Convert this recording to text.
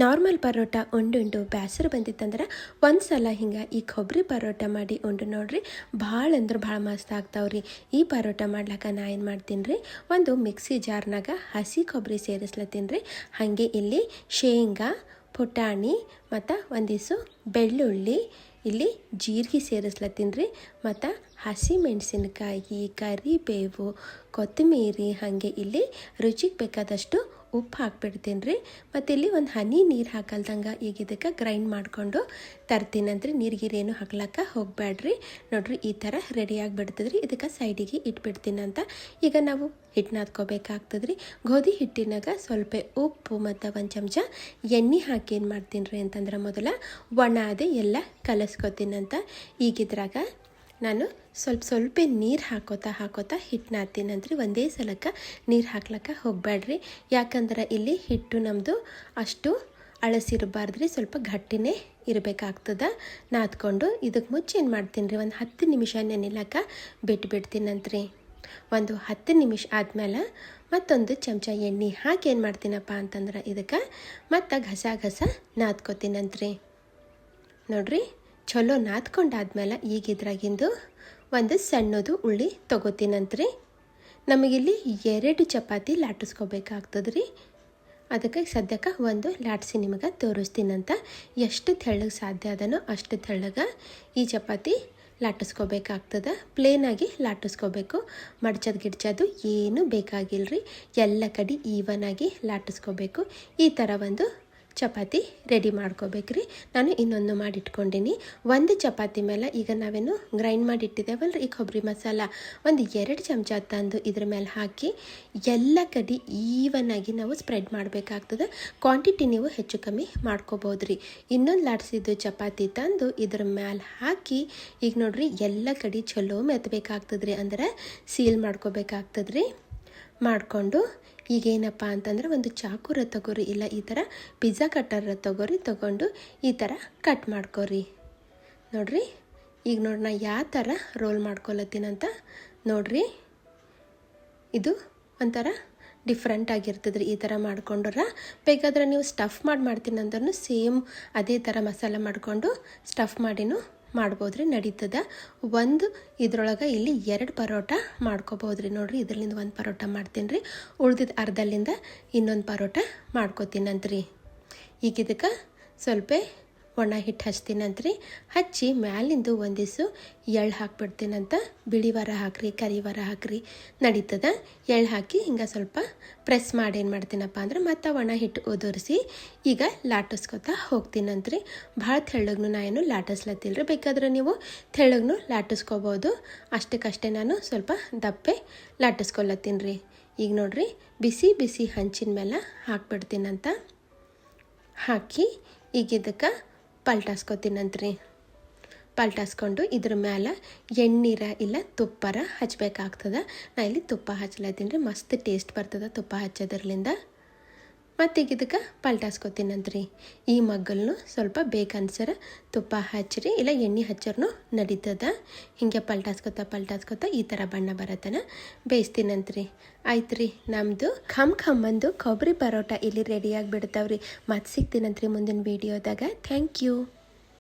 Normal paratha ಉಂಡು ಬೇಸರ ಬಂದಿತ್ತಂದ್ರೆ ಒಂದು ಸಲ ಹಿಂಗೆ ಈ ಕೊಬ್ಬರಿ ಪರೋಟ ಮಾಡಿ ಉಂಡು ನೋಡ್ರಿ. ಭಾಳ ಅಂದ್ರೆ ಭಾಳ ಮಸ್ತ್ ಆಗ್ತಾವ್ರಿ. ಈ ಪರೋಟ ಮಾಡ್ಲಿಕ್ಕೆ ನಾ ಏನು ಮಾಡ್ತೀನಿ ರೀ, ಒಂದು ಮಿಕ್ಸಿ ಜಾರ್ನಾಗ ಹಸಿ ಕೊಬ್ಬರಿ ಸೇರಿಸ್ಲತ್ತೀನಿ ರೀ. ಹಾಗೆ ಇಲ್ಲಿ ಶೇಂಗಾ, ಪುಟಾಣಿ ಮತ್ತು ಒಂದಿಷ್ಟು ಬೆಳ್ಳುಳ್ಳಿ, ಇಲ್ಲಿ ಜೀರಿಗೆ ಸೇರಿಸ್ಲತ್ತೀನಿ ರೀ. ಮತ್ತು ಹಸಿ ಮೆಣಸಿನಕಾಯಿ, ಕರಿಬೇವು, ಕೊತ್ತಂಬರಿ, ಹಾಗೆ ಇಲ್ಲಿ ರುಚಿಗೆ ಬೇಕಾದಷ್ಟು ಉಪ್ಪು ಹಾಕ್ಬಿಡ್ತೀನಿ ರೀ. ಮತ್ತು ಇಲ್ಲಿ ಒಂದು ಹನಿ ನೀರು ಹಾಕಲ್ದಂಗೆ ಈಗ ಇದಕ್ಕೆ ಗ್ರೈಂಡ್ ಮಾಡಿಕೊಂಡು ತರ್ತೀನಂತ್ರಿ. ನೀರಿಗೇನು ಹಾಕ್ಲಕ್ಕೆ ಹೋಗಬೇಡ್ರಿ. ನೋಡ್ರಿ ಈ ಥರ ರೆಡಿಯಾಗಿ ಬಿಡ್ತದ್ರಿ. ಇದಕ್ಕೆ ಸೈಡಿಗೆ ಇಟ್ಬಿಡ್ತೀನಂತ. ಈಗ ನಾವು ಹಿಟ್ಟು ನಾದ್ಕೋಬೇಕಾಗ್ತದ್ರಿ. ಗೋಧಿ ಹಿಟ್ಟಿನಾಗ ಸ್ವಲ್ಪ ಉಪ್ಪು ಮತ್ತು ಒಂದು ಚಮಚ ಎಣ್ಣೆ ಹಾಕಿ ಏನು ಮಾಡ್ತೀನಿ ರೀ ಅಂತಂದ್ರೆ ಮೊದಲ ಒಣಾದೆ ಎಲ್ಲ ಕಲಸ್ಕೊತೀನಂತ. ಈಗಿದ್ರಾಗ ನಾನು ಸ್ವಲ್ಪ ನೀರು ಹಾಕೋತಾ ಹಿಟ್ಟು ನಾದ್ತೀನಂತ್ರಿ. ಒಂದೇ ಸಲಕ್ಕೆ ನೀರು ಹಾಕ್ಲಕ್ಕೆ ಹೋಗಬೇಡ್ರಿ. ಯಾಕಂದ್ರೆ ಇಲ್ಲಿ ಹಿಟ್ಟು ನಮ್ಮದು ಅಷ್ಟು ಅಳಸಿರಬಾರ್ದ್ರಿ, ಸ್ವಲ್ಪ ಗಟ್ಟಿನೇ ಇರಬೇಕಾಗ್ತದೆ. ನಾದ್ಕೊಂಡು ಇದಕ್ಕೆ ಮುಂಚೆ ಏನು ಮಾಡ್ತೀನಿ ರೀ, ಒಂದು 10 ನಿಮಿಷ ನೆನೆಲಕ್ಕೆ ಬಿಟ್ಬಿಡ್ತೀನಂತ್ರಿ. ಒಂದು 10 ನಿಮಿಷ ಆದಮೇಲೆ ಮತ್ತೊಂದು ಚಮಚ ಎಣ್ಣೆ ಹಾಕಿ ಏನು ಮಾಡ್ತೀನಪ್ಪ ಅಂತಂದ್ರೆ ಇದಕ್ಕೆ ಮತ್ತು ಘಸ ನಾದ್ಕೋತೀನಂತ್ರಿ. ನೋಡ್ರಿ ಚಲೋ ನಾದ್ಕೊಂಡಾದ್ಮೇಲೆ ಈಗ ಇದ್ರಾಗಿಂದು ಒಂದು ಸಣ್ಣದು ಉಳ್ಳಿ ತೊಗೋತೀನಂತ್ರಿ. ನಮಗಿಲ್ಲಿ 2 ಚಪಾತಿ ಲಾಟಿಸ್ಕೋಬೇಕಾಗ್ತದ್ರಿ. ಅದಕ್ಕೆ ಸದ್ಯಕ್ಕೆ ಒಂದು ಲಾಟಿಸಿ ನಿಮಗೆ ತೋರಿಸ್ತೀನಂತ. ಎಷ್ಟು ತೆಳ್ಳಗೆ ಸಾಧ್ಯ ಅದನೋ ಅಷ್ಟು ತೆಳ್ಳಗೆ ಈ ಚಪಾತಿ ಲಾಟಿಸ್ಕೋಬೇಕಾಗ್ತದೆ. ಪ್ಲೇನಾಗಿ ಲಾಟಿಸ್ಕೋಬೇಕು. ಮಡ್ಚೋದು ಏನೂ ಬೇಕಾಗಿಲ್ಲರಿ. ಎಲ್ಲ ಕಡೆ ಈವನಾಗಿ ಲಾಟಿಸ್ಕೋಬೇಕು. ಈ ಥರ ಒಂದು ಚಪಾತಿ ರೆಡಿ ಮಾಡ್ಕೋಬೇಕ್ರಿ. ನಾನು ಇನ್ನೊಂದು ಮಾಡಿಟ್ಕೊಂಡೀನಿ. ಒಂದು ಚಪಾತಿ ಮೇಲೆ ಈಗ ನಾವೇನು ಗ್ರೈಂಡ್ ಮಾಡಿ ಇಟ್ಟಿದ್ದೇವಲ್ರಿ ಈ ಕೊಬ್ಬರಿ ಮಸಾಲ, ಒಂದು 2 ಚಮಚ ತಂದು ಇದ್ರ ಮೇಲೆ ಹಾಕಿ ಎಲ್ಲ ಕಡೆ ಈವನಾಗಿ ನಾವು ಸ್ಪ್ರೆಡ್ ಮಾಡಬೇಕಾಗ್ತದೆ. ಕ್ವಾಂಟಿಟಿ ನೀವು ಹೆಚ್ಚು ಕಮ್ಮಿ ಮಾಡ್ಕೋಬೋದ್ರಿ. ಇನ್ನೊಂದು ಲಾಟ್ಸಿದ್ದು ಚಪಾತಿ ತಂದು ಇದ್ರ ಮೇಲೆ ಹಾಕಿ ಈಗ ನೋಡ್ರಿ ಎಲ್ಲ ಕಡೆ ಚಲೋ ಮೆತ್ತಬೇಕಾಗ್ತದ್ರಿ. ಅಂದ್ರೆ ಸೀಲ್ ಮಾಡ್ಕೋಬೇಕಾಗ್ತದ್ರಿ. ಮಾಡಿಕೊಂಡು ಈಗೇನಪ್ಪ ಅಂತಂದ್ರೆ ಒಂದು ಚಾಕುರ ತಗೋರಿ, ಇಲ್ಲ ಈ ಥರ ಪಿಜ್ಜಾ ಕಟ್ಟರ ತಗೊಂಡು ಈ ಥರ ಕಟ್ ಮಾಡ್ಕೊರಿ. ನೋಡ್ರಿ ಈಗ ನಾ ಯಾವ ಥರ ರೋಲ್ ಮಾಡ್ಕೊಳತ್ತೀನಂತ ನೋಡ್ರಿ. ಇದು ಒಂಥರ ಡಿಫ್ರೆಂಟ್ ಆಗಿರ್ತದ್ರಿ. ಈ ಥರ ಮಾಡ್ಕೊಂಡ್ರೆ ಬೇಕಾದ್ರೆ ನೀವು ಸ್ಟಫ್ ಮಾಡ್ತೀನಿ ಅಂದ್ರೂ ಸೇಮ್ ಅದೇ ಥರ ಮಸಾಲ ಮಾಡಿಕೊಂಡು ಸ್ಟಫ್ ಮಾಡಿನೂ ಮಾಡ್ಬೋದ್ರಿ, ನಡೀತದ. ಒಂದು ಇದ್ರೊಳಗೆ ಇಲ್ಲಿ 2 ಪರೋಟ ಮಾಡ್ಕೋಬೋದ್ರಿ. ನೋಡ್ರಿ ಇದರಿಂದ ಒಂದು ಪರೋಟ ಮಾಡ್ತೀನಿ ರೀ. ಉಳ್ದಿದ್ದು ಅರ್ಧಲ್ಲಿಂದ ಇನ್ನೊಂದು ಪರೋಟ ಮಾಡ್ಕೋತೀನಂತ್ರಿ. ಈಗ ಇದಕ್ಕೆ ಸ್ವಲ್ಪ ಒಣ ಹಿಟ್ಟು ಹಚ್ತೀನಂತ್ರಿ. ಹಚ್ಚಿ ಮ್ಯಾಲಿಂದು ಒಂದಿಷ್ಟು ಎಳ್ಳು ಹಾಕ್ಬಿಡ್ತೀನಂತ. ಬಿಳಿ ವರ ಹಾಕ್ರಿ, ಕರಿ ವರ ಹಾಕ್ರಿ, ನಡೀತದ. ಎಳ್ಳು ಹಾಕಿ ಹಿಂಗೆ ಸ್ವಲ್ಪ ಪ್ರೆಸ್ ಮಾಡಿ ಏನು ಮಾಡ್ತೀನಪ್ಪ ಅಂದ್ರೆ ಮತ್ತೆ ಒಣ ಹಿಟ್ಟು ಉದುರಿಸಿ ಈಗ ಲಾಟಿಸ್ಕೊತಾ ಹೋಗ್ತೀನಂತ್ರಿ. ಭಾಳ ತೆಳ್ಳಗೂ ನಾ ಏನು ಲಾಟಿಸ್ಲತ್ತಿಲ್ರಿ. ಬೇಕಾದ್ರೆ ನೀವು ತೆಳ್ಳಗೂ ಲಾಟಿಸ್ಕೋಬೋದು. ಅಷ್ಟಕ್ಕಷ್ಟೇ ನಾನು ಸ್ವಲ್ಪ ದಪ್ಪೆ ಲಾಟಿಸ್ಕೊಲತ್ತೀನಿ ರೀ. ಈಗ ನೋಡ್ರಿ ಬಿಸಿ ಹಂಚಿನ ಮೇಲೆ ಹಾಕ್ಬಿಡ್ತೀನಂತ. ಹಾಕಿ ಈಗ ಇದಕ್ಕೆ ಪಲ್ಟಾಸ್ಕೊತೀನಂತ್ರಿ. ಪಲ್ಟಾಸ್ಕೊಂಡು ಇದ್ರ ಮೇಲೆ ಎಣ್ಣೀರ ಇಲ್ಲ ತುಪ್ಪರ ಹಚ್ಬೇಕಾಗ್ತದೆ. ನಾ ಇಲ್ಲಿ ತುಪ್ಪ ಹಚ್ಲತ್ತೀನಿ ರೀ. ಮಸ್ತ್ ಟೇಸ್ಟ್ ಬರ್ತದೆ ತುಪ್ಪ ಹಚ್ಚೋದ್ರಲಿಂದ. ಮತ್ತೀಗ ಇದಕ್ಕೆ ಪಲ್ಟಾಸ್ಕೊತೀನಂತ್ರಿ. ಈ ಮಗ್ಗಲ್ನು ಸ್ವಲ್ಪ ಬೇಕನ್ಸರ ತುಪ್ಪ ಹಚ್ಚಿರಿ ಇಲ್ಲ ಎಣ್ಣೆ ಹಚ್ಚರ್ನು ನಡೀತದ. ಹಿಂಗೆ ಪಲ್ಟಾಸ್ಕೊತಾ ಈ ಥರ ಬಣ್ಣ ಬರತ್ತನ ಬೇಯಿಸ್ತೀನಂತ್ರಿ. ಆಯ್ತು ರೀ, ನಮ್ಮದು ಖಮ್ಮಂದು ಕೊಬ್ಬರಿ ಪರೋಟ ಇಲ್ಲಿ ರೆಡಿಯಾಗಿ ಬಿಡ್ತಾವ್ರಿ. ಮತ್ತೆ ಸಿಗ್ತೀನಂತ್ರಿ ಮುಂದಿನ ವೀಡಿಯೋದಾಗ. Thank you.